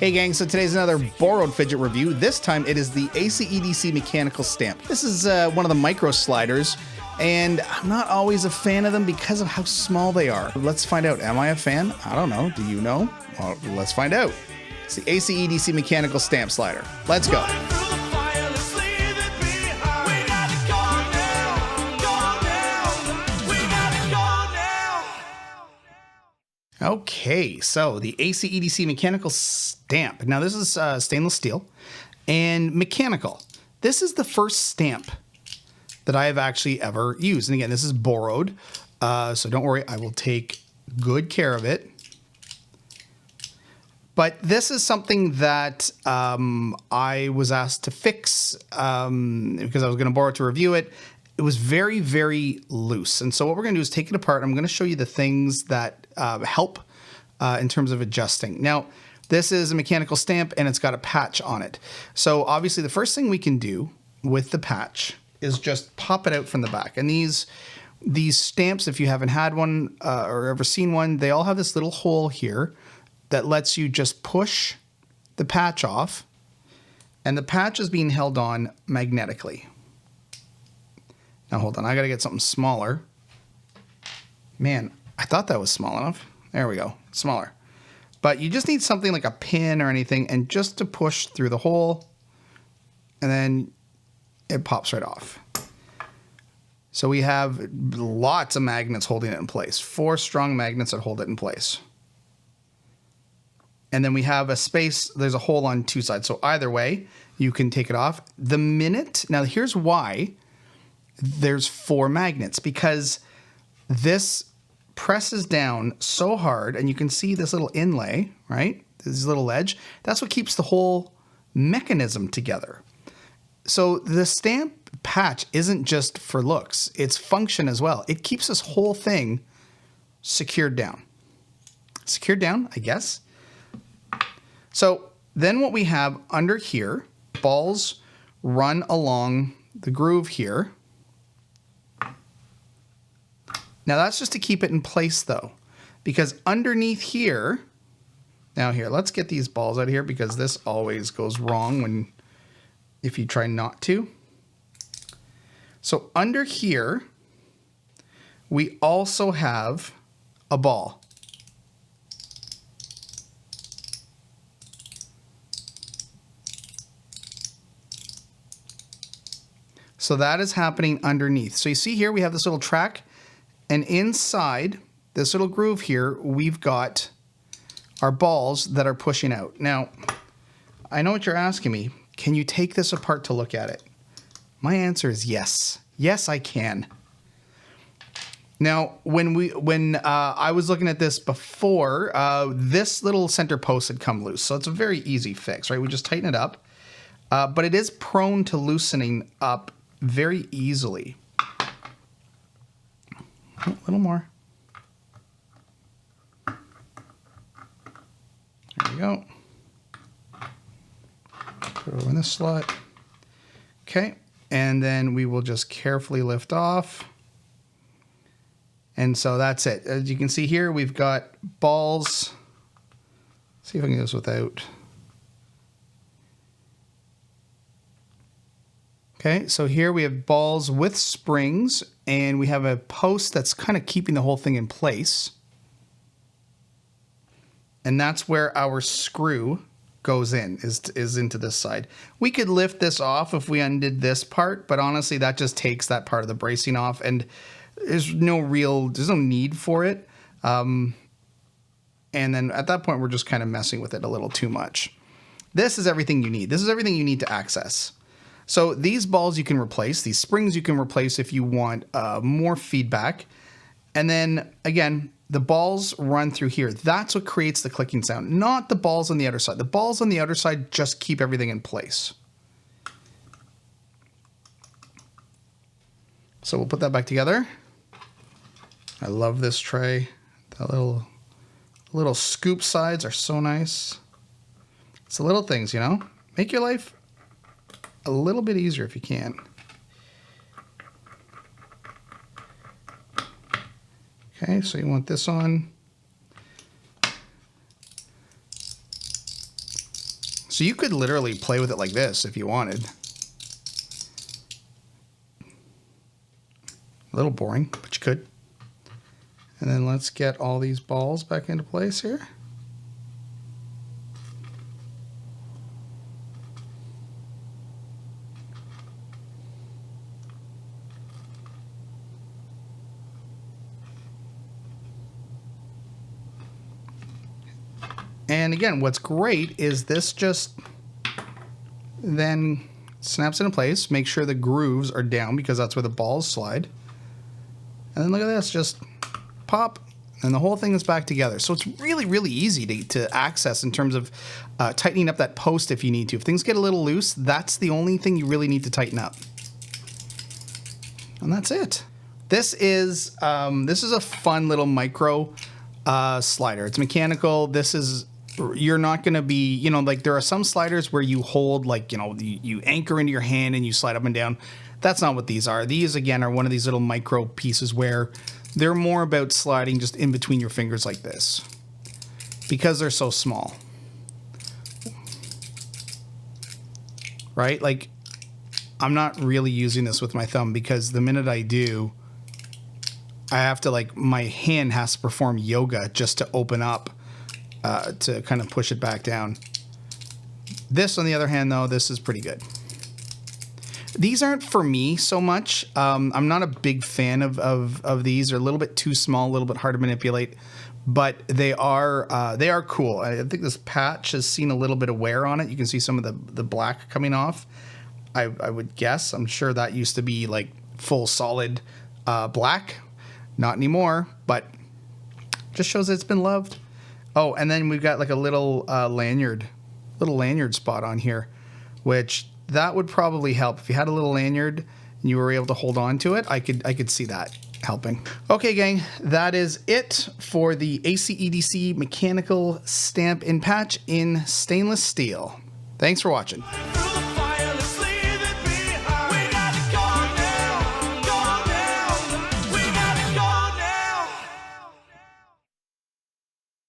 Hey gang, so today's another borrowed fidget review. This time it is the ACEDC mechanical stamp. This is one of the micro sliders, and I'm not always a fan of them because of how small they are. Let's find out. Am I a fan? I don't know. Do you know? Well, let's find out. It's the ACEDC mechanical stamp slider. Let's go. Okay, so the ACEDC mechanical stamp. Now this is stainless steel and mechanical. This is the first stamp that I have actually ever used. And again, this is borrowed, so don't worry, I will take good care of it. But this is something that I was asked to fix because I was going to borrow it to review it. It was very, very loose. And so what we're going to do is take it apart. I'm going to show you the things that help in terms of adjusting. Now, this is a mechanical stamp and it's got a patch on it. So obviously the first thing we can do with the patch is just pop it out from the back. And these stamps, if you haven't had one or ever seen one, they all have this little hole here that lets you just push the patch off. And the patch is being held on magnetically. Now hold on, I gotta get something smaller. Man, I thought that was small enough. There we go, smaller. But you just need something like a pin or anything, and just to push through the hole, and then it pops right off. So we have lots of magnets holding it in place. 4 strong magnets that hold it in place. And then we have a space, there's a hole on 2 sides. So either way, you can take it off. The minute, now here's why there's 4 magnets, because this presses down so hard, and you can see this little inlay, right? This little edge. That's what keeps the whole mechanism together. So the stamp patch isn't just for looks, it's function as well. It keeps this whole thing secured down. Secured down, I guess. So then what we have under here, balls run along the groove here. Now that's just to keep it in place though, because underneath here, now here, let's get these balls out of here because this always goes wrong if you try not to. So under here, we also have a ball. So that is happening underneath. So you see here, we have this little track. And inside this little groove here, we've got our balls that are pushing out. Now, I know what you're asking me. Can you take this apart to look at it? My answer is yes. Yes, I can. Now, when I was looking at this before, this little center post had come loose. So it's a very easy fix, right? We just tighten it up. But it is prone to loosening up very easily. A little more. There we go. Put it over in this slot. Okay, and then we will just carefully lift off. And so that's it. As you can see here, we've got balls. Let's see if I can do this without. Okay, so here we have balls with springs, and we have a post that's kind of keeping the whole thing in place. And that's where our screw goes in, is into this side. We could lift this off if we undid this part, but honestly, that just takes that part of the bracing off, and there's no need for it. And then at that point, we're just kind of messing with it a little too much. This is everything you need. This is everything you need to access. So these balls you can replace, these springs you can replace if you want more feedback. And then again, the balls run through here. That's what creates the clicking sound, not the balls on the outer side. The balls on the outer side just keep everything in place. So we'll put that back together. I love this tray. The little scoop sides are so nice. It's the little things, you know? Make your life a little bit easier if you can. Okay, so you want this on. So you could literally play with it like this if you wanted. A little boring, but you could. And then let's get all these balls back into place here. And again, what's great is this just then snaps into place. Make sure the grooves are down because that's where the balls slide. And then look at this, just pop, and the whole thing is back together. So it's really, really easy to access in terms of tightening up that post if you need to. If things get a little loose, that's the only thing you really need to tighten up. And that's it. This is a fun little micro slider. It's mechanical. You're not going to be, you know, like there are some sliders where you hold, like, you know, you anchor into your hand and you slide up and down. That's not what these are. These, again, are one of these little micro pieces where they're more about sliding just in between your fingers like this because they're so small. Right? Like, I'm not really using this with my thumb because the minute I do, I have to, like, my hand has to perform yoga just to open up to kind of push it back down. This, on the other hand, though, this is pretty good. These aren't for me so much. I'm not a big fan of these. They're a little bit too small, a little bit hard to manipulate, but they are cool. I think this patch has seen a little bit of wear on it. You can see some of the black coming off. I would guess. I'm sure that used to be like full solid black. Not anymore, but just shows that it's been loved. Oh, and then we've got like a little lanyard spot on here, which that would probably help. If you had a little lanyard and you were able to hold on to it, I could see that helping. Okay, gang, that is it for the ACEDC mechanical stamp in patch in stainless steel. Thanks for watching.